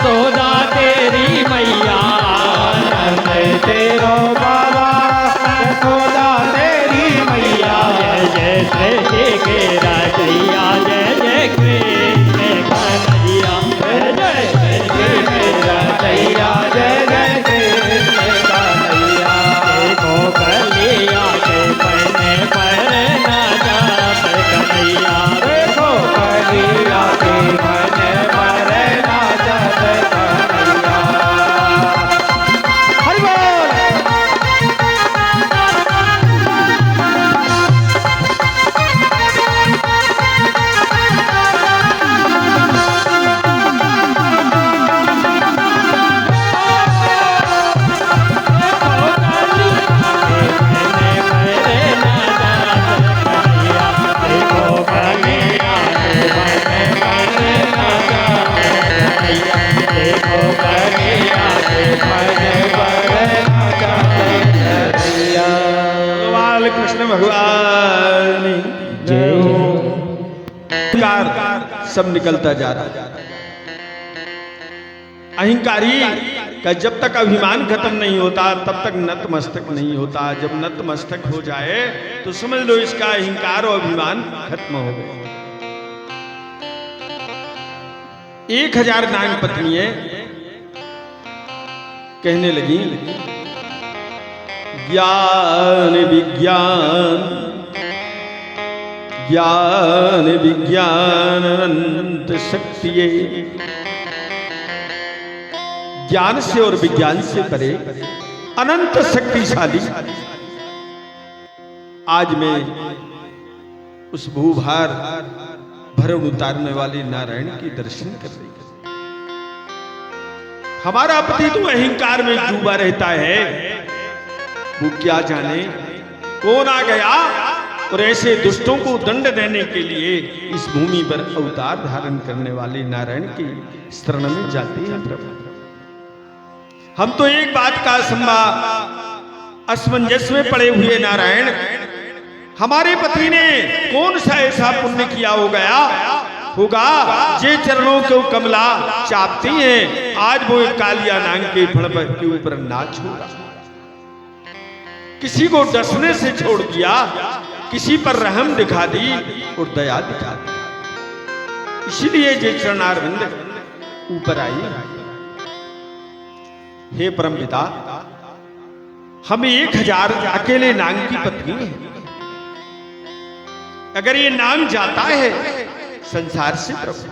यशोदा तेरी मैया नंद तेरो बाबा यशोदा तेरी मैया। जय जय श्री के राजैया जय जय कृष्ण कन्हैया जय जय श्री के राजैया जय जय कृष्ण कन्हैया। देखो कलिया के पन्ने पर ना जात कन्हैया देखो कलिया के मन पर नाचत कन्हैया। हरि बोल। बाल कृष्ण भगवान जय। अहंकार सब निकलता जा रहा। अहंकारी का जब तक अभिमान खत्म नहीं होता तब तक नतमस्तक नहीं होता। जब नतमस्तक हो जाए तो समझ लो इसका अहंकार और अभिमान खत्म हो गए। 1000 नाग पत्नियां कहने लगी ज्ञान विज्ञान ज्ञान विज्ञान अनंत शक्ति। ज्ञान से और विज्ञान से परे अनंत शक्तिशाली आज मैं उस भूभार भरण उतारने वाले नारायण के दर्शन कर रही। हमारा पति तो अहंकार में डूबा रहता है, वो क्या जाने कौन आ गया और ऐसे दुष्टों को दंड देने के लिए इस भूमि पर अवतार धारण करने वाले नारायण की शरण में जाते हैं। प्रभु हम तो एक बात का असमंजस में पड़े हुए नारायण, हमारे पति ने कौन सा ऐसा पुण्य किया होगा जे चरणों को कमला चापती हैं, आज वो एक कालिया नाग के फण के ऊपर नाच होगा। किसी को डसने से छोड़ दिया, किसी पर रहम दिखा दी और दया दिखा दी। इसीलिए जे चरणारविंद ऊपर आई। हे परमपिता, हम 1000 अकेले नाग की पत्नी हैं। अगर ये नाग जाता है संसार से प्रभु,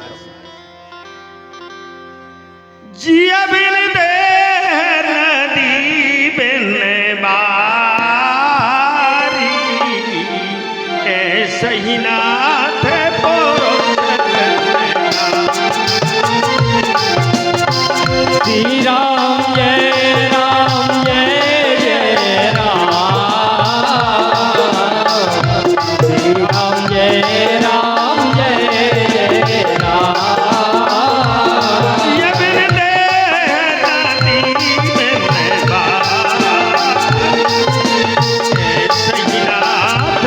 जिया बिन दे नदी बिन बारी, ऐसे ही नाथ श्री राम जय राम जय जय राम, श्री राम जय राम जय जय राम। जिया बिन दे नदी बिन बारी, ऐसे ही नाथ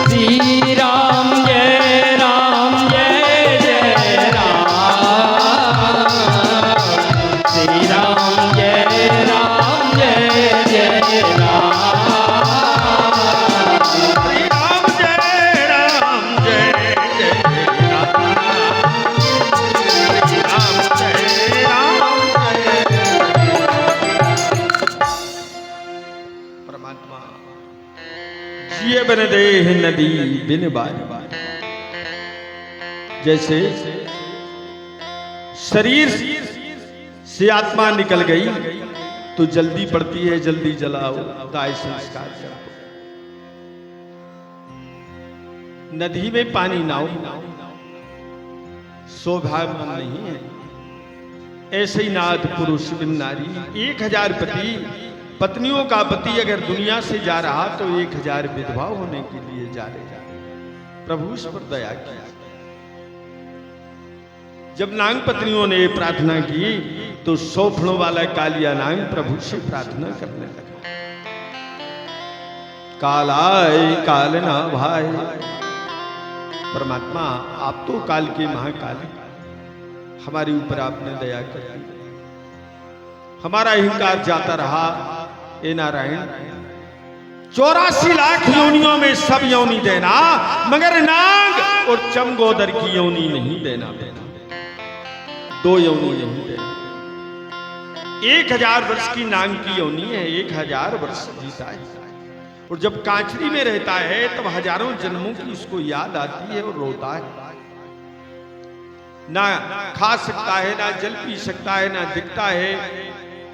श्री राम जय राम जय जय राम, श्री राम जय राम जय जय राम, श्री राम जय राम जय जय राम, श्री राम जय राम जय। परमात्मा जिए बिन देह नदी बिन बारी, जैसे शरीर से आत्मा निकल गई तो जल्दी पड़ती है, जल्दी जलाओ, दाह संस्कार करो। नदी में पानी नाव सौभाग्य नहीं है। ऐसे ही नाथ पुरुष बिन नारी, 1000 पति पत्नियों का पति अगर दुनिया से जा रहा तो 1000 विधवा होने के लिए जा रहे। प्रभु उस पर दया की। जब नाग पत्नियों ने प्रार्थना की तो 100 फणों वाला कालिया नाग प्रभु से प्रार्थना करने लगा। कालाय काल ना भाई, परमात्मा आप तो काल के महाकाल हैं, हमारे ऊपर आपने दया कर दी, हमारा अहंकार जाता रहा। ए नारायण, 84 लाख योनियों में सब योनि देना, मगर नाग और चमगोदर की योनि नहीं देना। 2 योनि नहीं देना। 1000 वर्ष की नाग की योनि है, 1000 वर्ष जीता है। और जब कांचरी में रहता है तब हजारों जन्मों की उसको याद आती है और रोता है। ना खा सकता है, ना जल पी सकता है, ना दिखता है,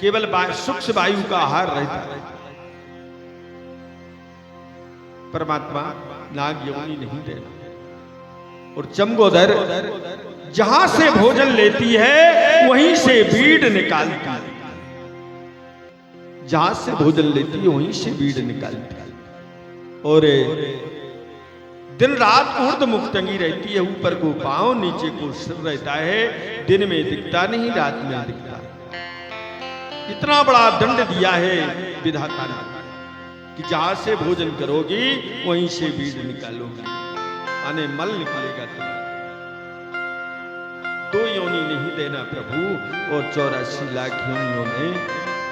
केवल सूक्ष्म वायु का आहार रहता है। परमात्मा नाग योनि नहीं देना। और चमगोदर जहां से भोजन लेती है वहीं से बीड़ निकालती है, जहां से भोजन लेती है वहीं से बीड़ निकालती है। और दिन रात ऊर्ध्व मुख टंगी रहती है, ऊपर को पांव नीचे को सिर रहता है, दिन में दिखता नहीं, रात में दिखता। इतना बड़ा दंड दिया है विधाता ने कि जहां से भोजन करोगी वहीं से बीज निकालोगी, माने मल निकलेगा तुम्हारा। 2 योनि नहीं देना प्रभु, और 84 लाख योनियों में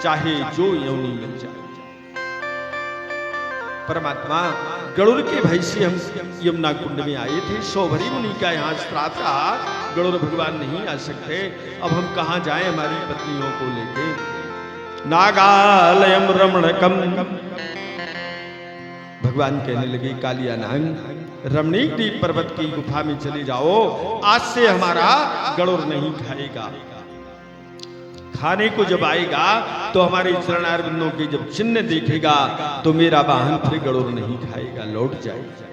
चाहे जो योनि मिल जाए। परमात्मा गरुड़ के भय से हम यमुना कुंड में आए थे। सौभरी मुनि का यहाँ श्राप रहा, गरुड़ भगवान नहीं आ सकते, अब हम कहाँ जाएं हमारी पत्नियों को लेके। नागालयम रमणकम, भगवान कहने लगे कालिया नाग, रमणीक द्वीप पर्वत की गुफा में चले जाओ, आज से हमारा गरुड़ नहीं खाएगा। खाने को जब आएगा तो हमारे चरणारविंदों के जब चिन्ह देखेगा तो मेरा वाहन फिर गरुड़ नहीं खाएगा, लौट जाएगा।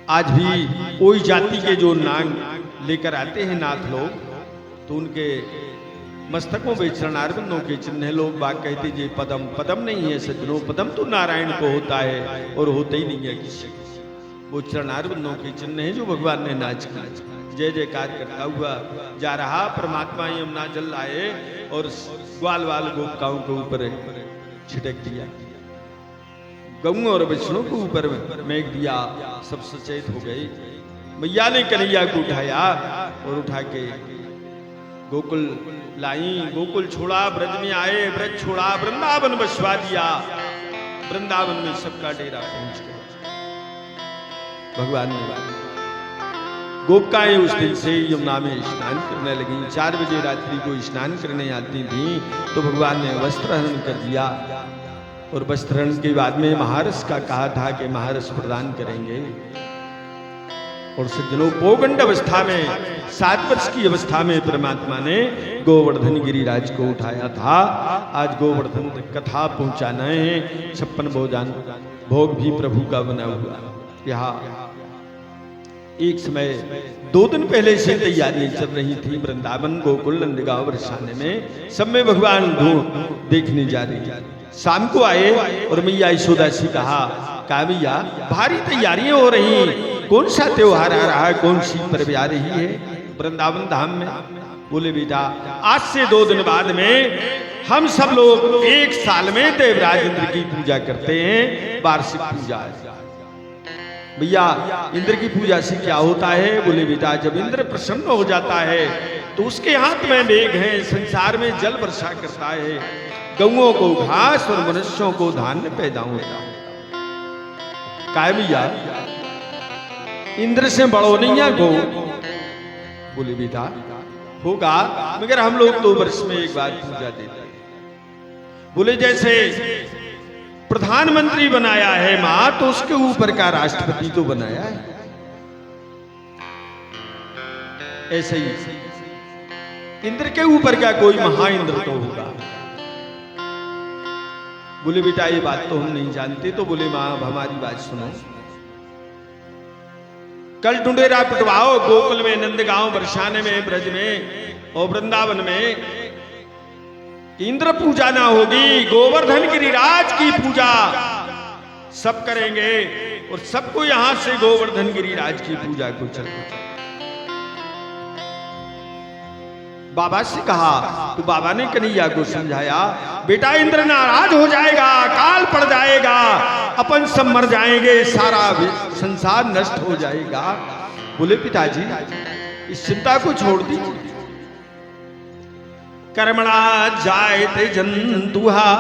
आज भी कोई जाति के जो नाग लेकर आते हैं नाथ लोग, तो उनके मस्तकों पे चरणारविंदों के चिन्ह। लोग बात कहते जे पदम, पदम नहीं है सज्जनों, पदम तो नारायण को होता है और होता ही नहीं है किसी। वो चरणारविंदों के चिन्ह है जो भगवान ने नाच जय जयकार करता हुआ जा रहा। परमात्मा यमुना जल लाए और ग्वाल वाल गोपिकाओं के ऊपर छिटक दिया, गऊ और वैष्णव के ऊपर मेघ दिया, सब सचेत हो गए। मैया ने कन्हैया को उठाया और उठा के गोकुल लाई, गोकुल छोड़ा, ब्रज में आए, ब्रज छोड़ा, वृंदावन बसवा दिया। वृंदावन में सबका डेरा पहुंच गया। भगवान ने गोपिकाएं उस दिन से यमुना में स्नान करने लगी। 4 बजे रात्रि को स्नान करने आती थी तो भगवान ने वस्त्रहरण कर दिया, और वस्त्रहरण के बाद में महारस का कहा था कि महारस प्रदान करेंगे। और सज्जनों, पौगंड अवस्था में 7 वर्ष की अवस्था में परमात्मा ने गोवर्धन गिरिराज को उठाया था। आज गोवर्धन तक कथा पहुंचाना है। 56 भोग भी प्रभु का बना हुआ। यहाँ एक समय 2 दिन पहले से तैयारियां चल रही थी वृंदावन, गोकुल, नंदगांव, बरसाने में, सब में भगवान देखने जा रही। शाम को आए और मैया यशोदा से कहा भैया भारी तैयारियां हो रही, कौन सा त्योहार आ रहा है, कौन सी पर्व आ रही है वृंदावन धाम में? बोले बेटा आज से 2 दिन बाद में हम सब लोग 1 साल में देवराज इंद्र की पूजा करते हैं, वार्षिक पूजा है। भैया इंद्र की पूजा से क्या होता है? बोले बेटा जब इंद्र प्रसन्न हो जाता है तो उसके हाथ में मेघ है, संसार में जल वर्षा करता है, गौओं को घास और मनुष्यों को धान्य पैदा होता है। काय भैया इंद्र से बड़ो नहीं है गौ? बोले बेटा होगा, मगर हम लोग तो वर्ष में एक बार पूजा देते हैं। बोले जैसे प्रधानमंत्री बनाया है मां, तो उसके ऊपर का राष्ट्रपति तो बनाया है, ऐसे ही इंद्र के ऊपर का कोई महाइंद्र तो होगा। बोले बेटा ये बात तो हम नहीं जानते। तो बोले मां अब हमारी बात सुनो, कल ढूंढेरा पिटवाओ गोकुल में, नंदगांव, बरसाने में, ब्रज में और वृंदावन में इंद्र पूजा ना होगी, गोवर्धन गिरिराज की पूजा सब करेंगे और सबको यहां से गोवर्धन गिरिराज की पूजा को चलना। बाबा से कहा तो बाबा ने कन्हैया को समझाया बेटा इंद्र नाराज हो जाएगा, काल पड़ जाएगा, अपन सब मर जाएंगे, सारा संसार नष्ट हो जाएगा। बोले पिताजी इस चिंता को छोड़ दीजिए। कर्मणा जायते जंतुहा,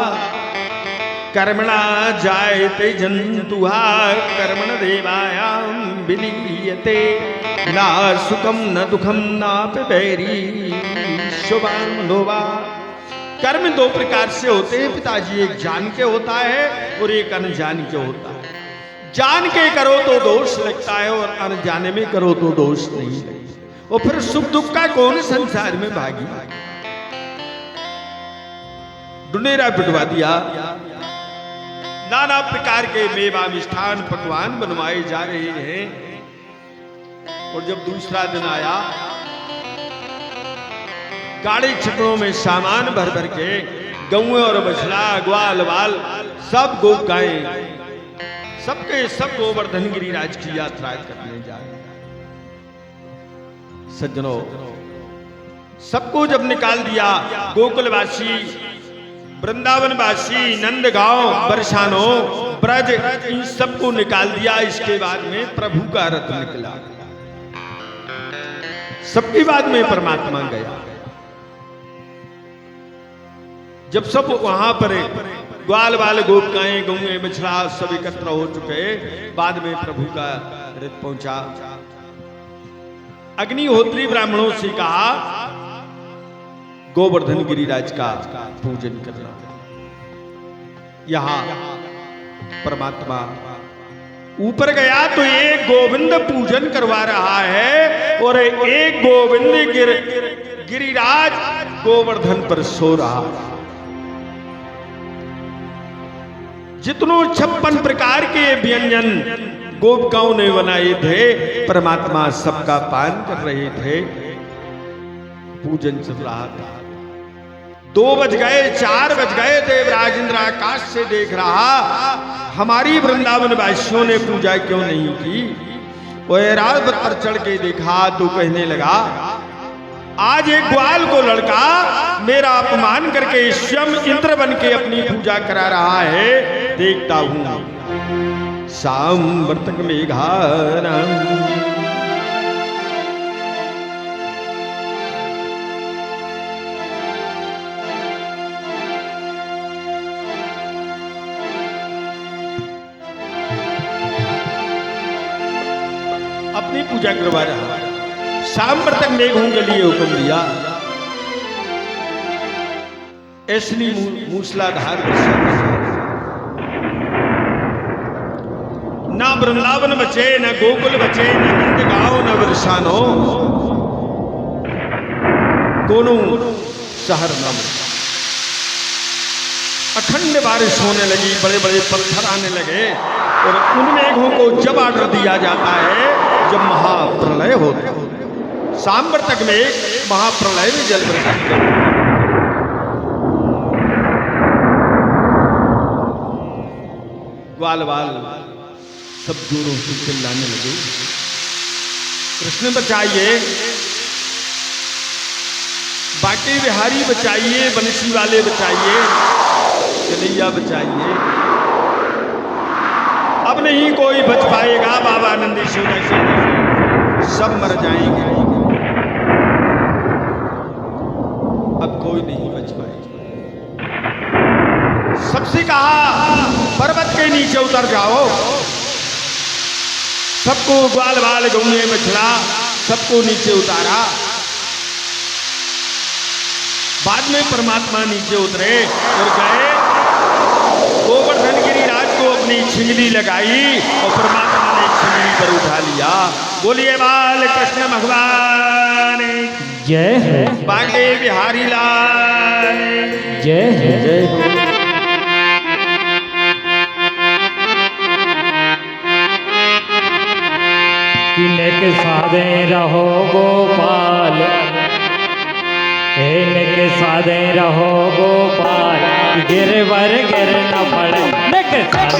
कर्मणा जायते जंतुहा, कर्मण देवायाम विलीयते, ना सुखम न दुखम नापि बैरी शुभांधोवा। कर्म दो प्रकार से होते हैं पिताजी, एक जान के होता है और एक अनजान के होता है। जान के करो तो दोष लगता है और अनजाने में करो तो दोष नहीं लगता। और फिर सुख दुख का कौन संसार में भागी। डुनेरा पिटवा दिया, नाना प्रकार के मेवा मिष्ठान पकवान बनवाए जा रहे हैं। और जब दूसरा दिन आया, गाड़ी छकड़ों में सामान भर भर के गौए और बछड़ा ग्वाल बाल सब गो गायें सबके सब गोवर्धन गिरिराज की यात्रा करने जा रहे हैं। सज्जनों, सबको जब निकाल दिया, गोकुलवासी, वृंदावनवासी, नंदगांव, बरसानो, ब्रज, इन सबको निकाल दिया। इसके बाद में प्रभु का रथ निकला, सबके बाद में परमात्मा गया। जब सब वहां पर ग्वाल बाल गोपिकाएं गौएं बछड़ा सब एकत्र हो चुके, बाद में प्रभु का रथ पहुंचा। अग्निहोत्री ब्राह्मणों से कहा गोवर्धन गिरिराज का पूजन करना। यहां परमात्मा ऊपर गया तो एक गोविंद पूजन करवा रहा है और एक गोविंद गिरिराज गोवर्धन पर सो रहा है। जितनों 56 प्रकार के व्यंजन गोपिकाओं ने बनाए थे, परमात्मा सबका पान कर रहे थे। पूजन चल रहा था। 2 बज गए, 4 बज गए, देवराज इंद्र आकाश से देख रहा, हमारी वृंदावन वासियों ने पूजा क्यों नहीं की। वो रात पर चढ़ के देखा तो कहने लगा, आज एक ग्वाल को लड़का मेरा अपमान करके स्वयं इंद्र बन के अपनी पूजा करा रहा है। देखता हूं सांवर्तक मेघानम। अपनी पूजा करवा रहा, सांवर्तक मेघों के लिए हुक्म दिया। ऐसनी मूसलाधार वर्षा, ना वृंदावन बचे, न गोकुल बचे, न नंदगांव, न बरसानो, दोनों शहर न बचे। अखंड बारिश होने लगी, बड़े बड़े पत्थर आने लगे। और उन मेघों को जब आर्डर दिया जाता है जब महाप्रलय होता है, सांवर्तक में महाप्रलय में जल बरसात करते हैं। ग्वाल बाल सब जोरों से चिल्लाने लगे, कृष्ण बचाइए, बांके बिहारी बचाइए, बंसी वाले बचाइए, कन्हैया बचाइए। अब नहीं कोई बच पाएगा, बाबा नंदीश्वर सब मर जाएंगे, अब कोई नहीं बच पाएगा। सबसे कहा पर्वत के नीचे उतर जाओ। सबको ग्वाल बाल गौए बछड़ा सबको नीचे उतारा। बाद में परमात्मा नीचे उतरे और गए, गोवर्धन गिरिराज को अपनी छिंगली लगाई और परमात्मा ने छिंगली पर उठा लिया। बोलिए बाल कृष्ण भगवान जय है, बांके बिहारी लाल जय है, जय हो। किनके साधे रहो गोपाल, इनके साधे रहो गोपाल, गिरवर गिर न पड़े।